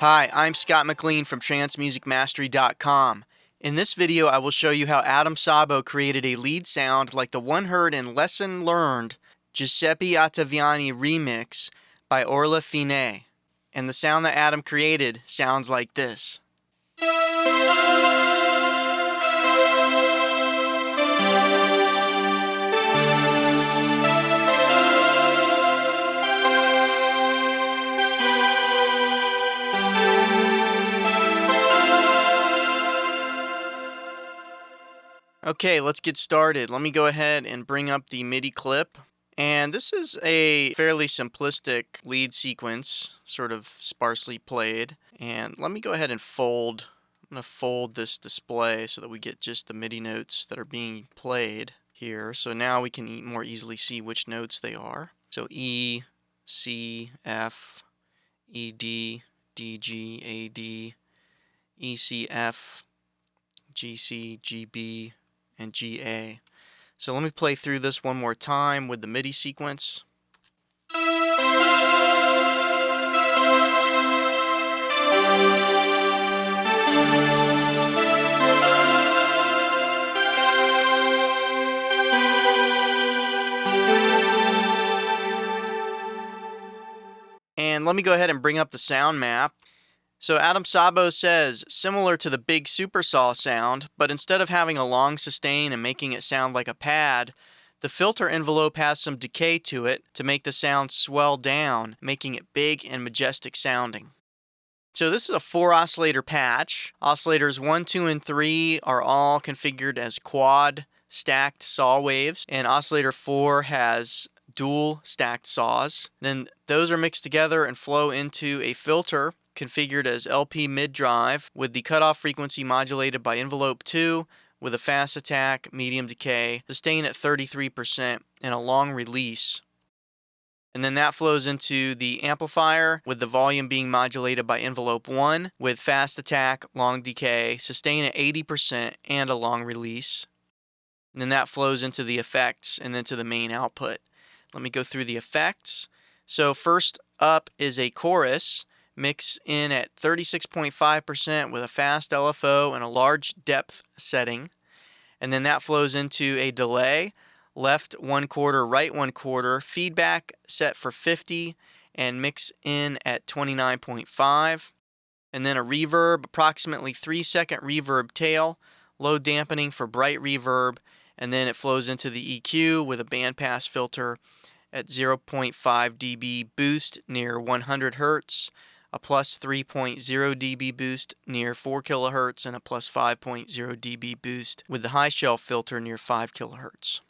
Hi, I'm Scott McLean from TranceMusicMastery.com. In this video, I will show you how Adam Sabo created a lead sound like the one heard in Lesson Learned Giuseppe Ottaviani remix by Orla Feeney. And the sound that Adam created sounds like this. Okay, let's get started. Let me go ahead and bring up the MIDI clip. And this is a fairly simplistic lead sequence, sort of sparsely played. And let me go ahead and fold. I'm going to fold this display so that we get just the MIDI notes that are being played here. So now we can more easily see which notes they are. So E, C, F, E, D, D, G, A, D, E, C, F, G, C, G, B, and GA. So let me play through this one more time with the MIDI sequence. And let me go ahead and bring up the sound map. So Adam Sabo says, similar to the big supersaw sound, but instead of having a long sustain and making it sound like a pad, the filter envelope has some decay to it to make the sound swell down, making it big and majestic sounding. So this is a 4-oscillator patch. Oscillators 1, 2, and 3 are all configured as quad stacked saw waves, and oscillator 4 has dual stacked saws. Then those are mixed together and flow into a filter configured as LP mid-drive with the cutoff frequency modulated by envelope 2 with a fast attack, medium decay, sustain at 33%, and a long release. And then that flows into the amplifier with the volume being modulated by envelope 1 with fast attack, long decay, sustain at 80%, and a long release. And then that flows into the effects and then to the main output. Let me go through the effects. So first up is a chorus. Mix in at 36.5% with a fast LFO and a large depth setting. And then that flows into a delay, left 1/4, right 1/4, feedback set for 50, and mix in at 29.5. And then a reverb, approximately 3-second reverb tail, low dampening for bright reverb, and then it flows into the EQ with a bandpass filter at 0.5 dB boost near 100 Hz, a plus 3.0 dB boost near 4 kHz, and a plus 5.0 dB boost with the high shelf filter near 5 kHz.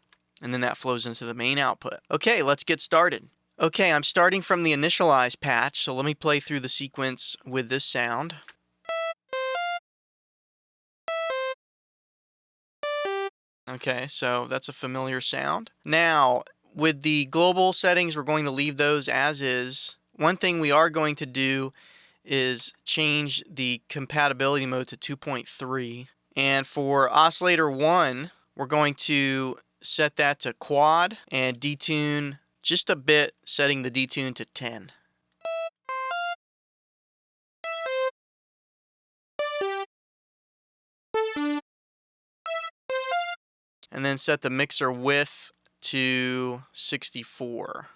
And then that flows into the main output. Okay, let's get started. Okay, I'm starting from the initialize patch, so let me play through the sequence with this sound. Okay, so that's a familiar sound. Now, with the global settings, we're going to leave those as is. One thing we are going to do is change the compatibility mode to 2.3. And for oscillator 1, we're going to set that to quad and detune just a bit, setting the detune to 10. And then set the mixer width to 64.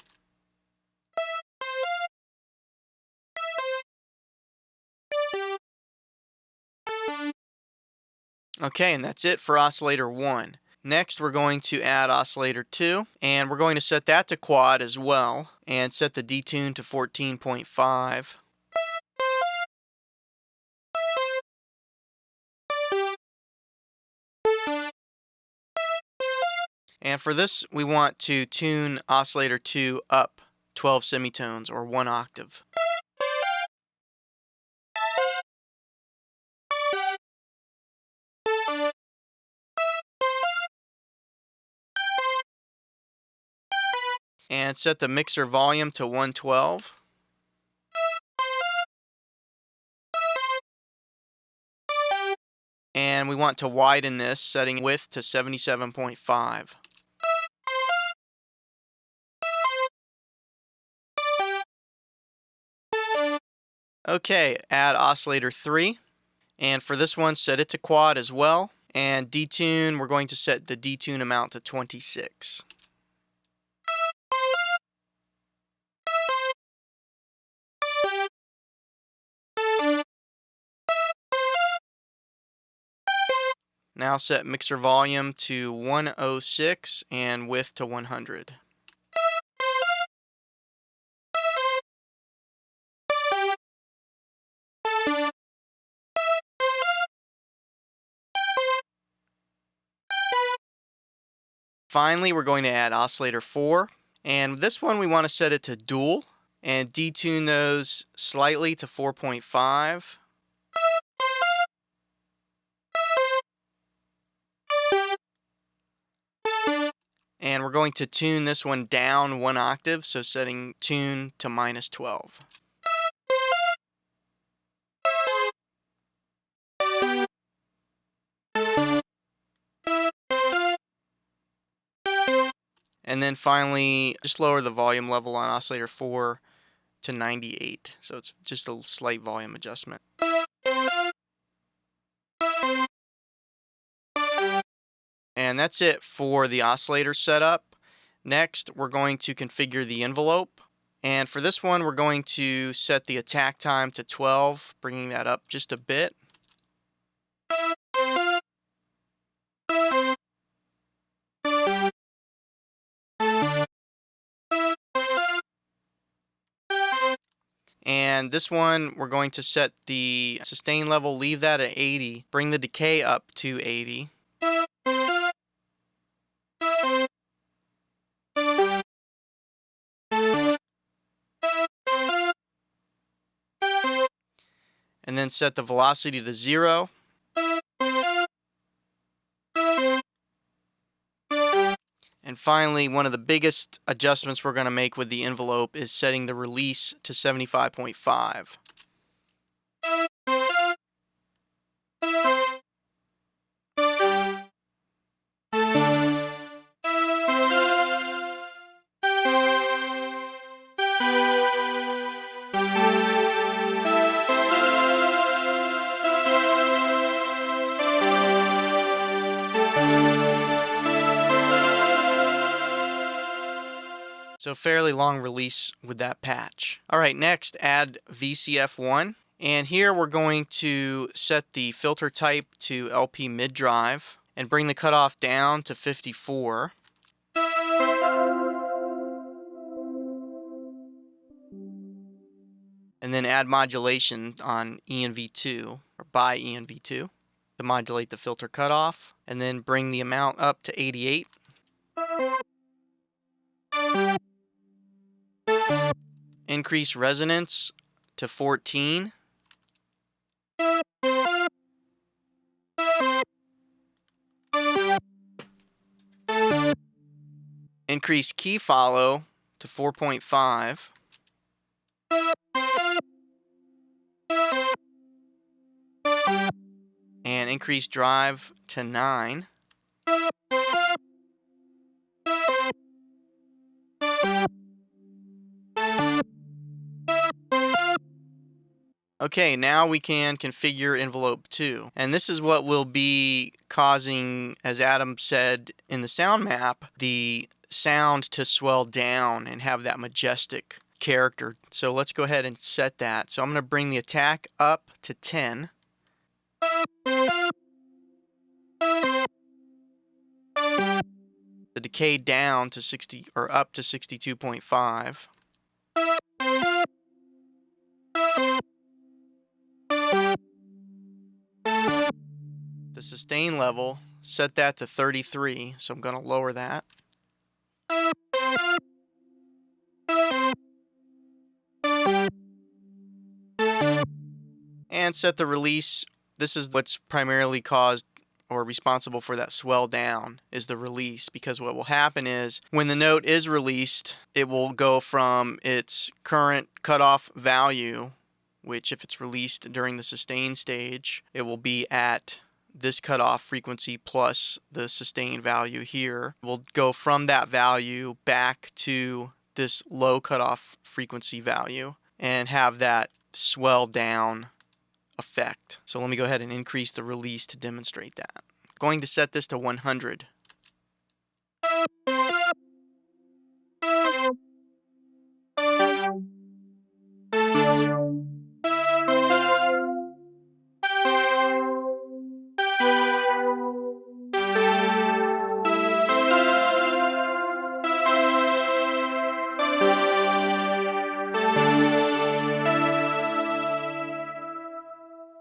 Okay, and that's it for oscillator 1. Next, we're going to add oscillator 2, and we're going to set that to quad as well, and set the detune to 14.5. And for this, we want to tune oscillator 2 up 12 semitones, or 1 octave. And set the mixer volume to 112. And we want to widen this, setting width to 77.5. Okay, add oscillator 3. And for this one, set it to quad as well. And detune, we're going to set the detune amount to 26. Now set mixer volume to 106 and width to 100. Finally, we're going to add oscillator 4. And this one we want to set it to dual and detune those slightly to 4.5. And we're going to tune this one down 1 octave, so setting tune to -12. And then finally, just lower the volume level on oscillator 4 to 98. So it's just a slight volume adjustment. And that's it for the oscillator setup. Next, we're going to configure the envelope. And for this one, we're going to set the attack time to 12, bringing that up just a bit. And this one, we're going to set the sustain level, leave that at 80, bring the decay up to 80. And then set the velocity to 0. And finally, one of the biggest adjustments we're going to make with the envelope is setting the release to 75.5. So fairly long release with that patch. All right, next add VCF1. And here we're going to set the filter type to LP mid drive and bring the cutoff down to 54. And then add modulation on ENV2 or by ENV2 to modulate the filter cutoff. And then bring the amount up to 88. Increase resonance to 14. Increase key follow to 4.5. And increase drive to 9. Okay, now we can configure envelope 2. And this is what will be causing, as Adam said in the sound map, the sound to swell down and have that majestic character. So let's go ahead and set that. So I'm going to bring the attack up to 10. The decay down to 60 or up to 62.5. The sustain level, set that to 33, so I'm going to lower that. And set the release. This is what's primarily caused or responsible for that swell down, is the release, because what will happen is when the note is released, it will go from its current cutoff value, which if it's released during the sustain stage, it will be at this cutoff frequency plus the sustain value here. We'll go from that value back to this low cutoff frequency value and have that swell down effect. So let me go ahead and increase the release to demonstrate that. I'm going to set this to 100.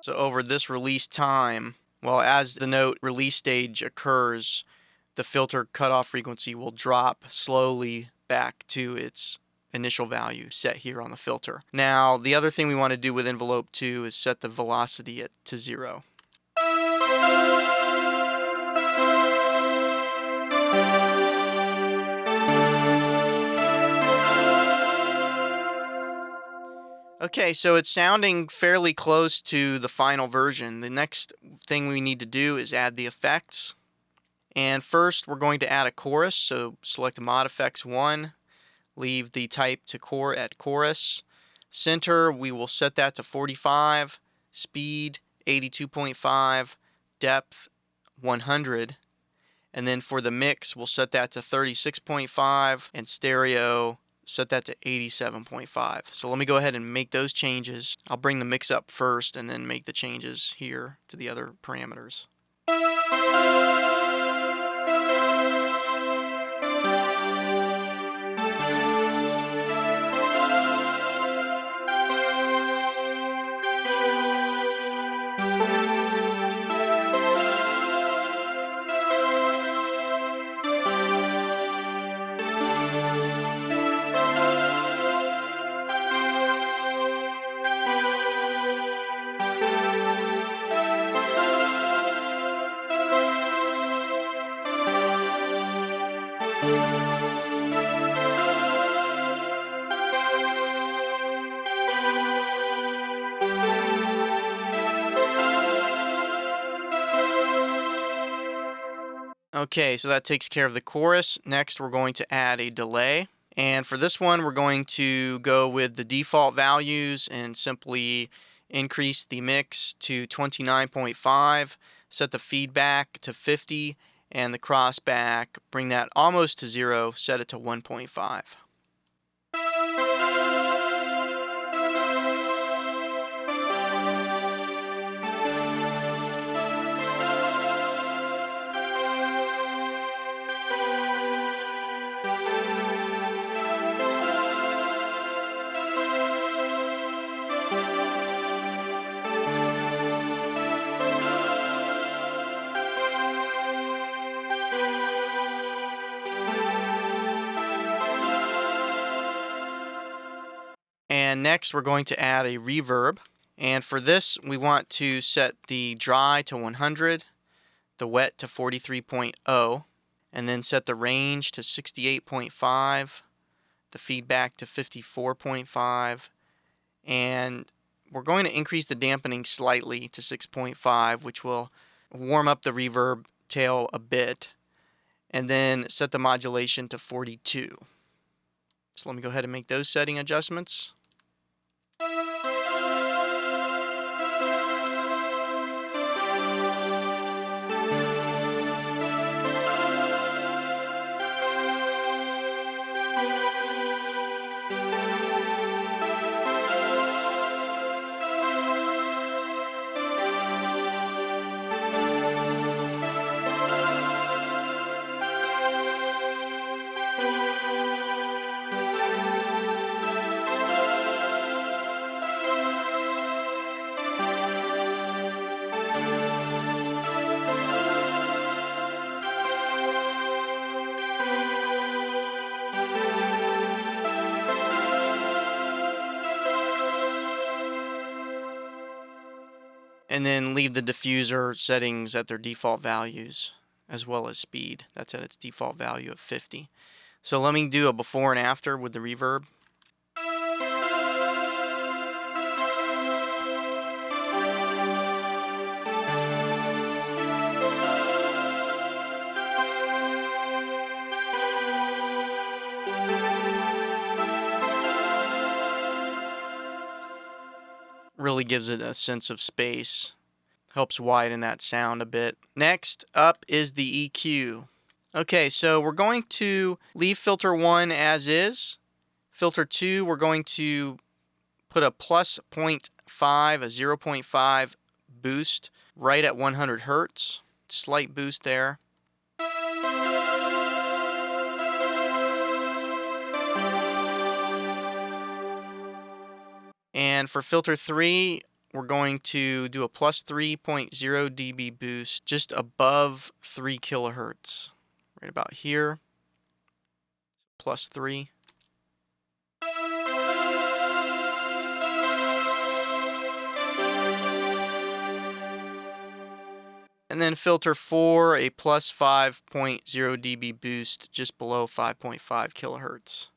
So over this release time, well, as the note release stage occurs, the filter cutoff frequency will drop slowly back to its initial value set here on the filter. Now, the other thing we want to do with envelope 2 is set the velocity to 0. Okay, so it's sounding fairly close to the final version. The next thing we need to do is add the effects. And first, we're going to add a chorus, so select Mod Effects 1, leave the type to at chorus. Center, we will set that to 45, speed 82.5, depth 100. And then for the mix, we'll set that to 36.5, and stereo, set that to 87.5. So let me go ahead and make those changes. I'll bring the mix up first and then make the changes here to the other parameters. Okay, so that takes care of the chorus. Next, we're going to add a delay. And for this one, we're going to go with the default values and simply increase the mix to 29.5, set the feedback to 50, and the crossback, bring that almost to 0, set it to 1.5. And next we're going to add a reverb, and for this we want to set the dry to 100, the wet to 43.0, and then set the range to 68.5, the feedback to 54.5, and we're going to increase the dampening slightly to 6.5, which will warm up the reverb tail a bit, and then set the modulation to 42. So let me go ahead and make those setting adjustments. And then leave the diffuser settings at their default values, as well as speed. That's at its default value of 50. So let me do a before and after with the reverb. really gives it a sense of space. Helps widen that sound a bit. Next up is the EQ. Okay, so we're going to leave filter 1 as is. Filter 2, we're going to put a plus 0.5, a 0.5 boost right at 100 hertz. Slight boost there. And for filter 3, we're going to do a plus 3.0 dB boost just above 3 kilohertz. Right about here. Plus 3. And then filter 4, a plus 5.0 dB boost just below 5.5 kilohertz.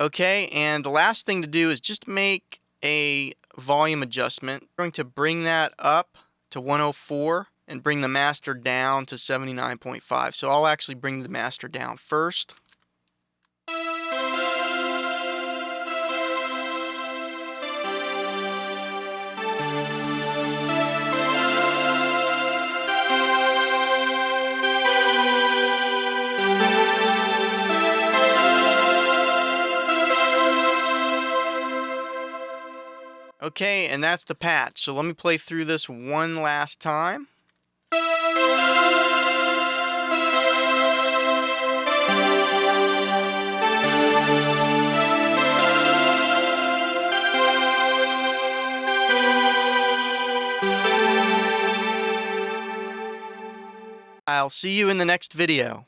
Okay, and the last thing to do is just make a volume adjustment. We're going to bring that up to 104 and bring the master down to 79.5. So I'll actually bring the master down first. Okay, and that's the patch. So let me play through this one last time. I'll see you in the next video.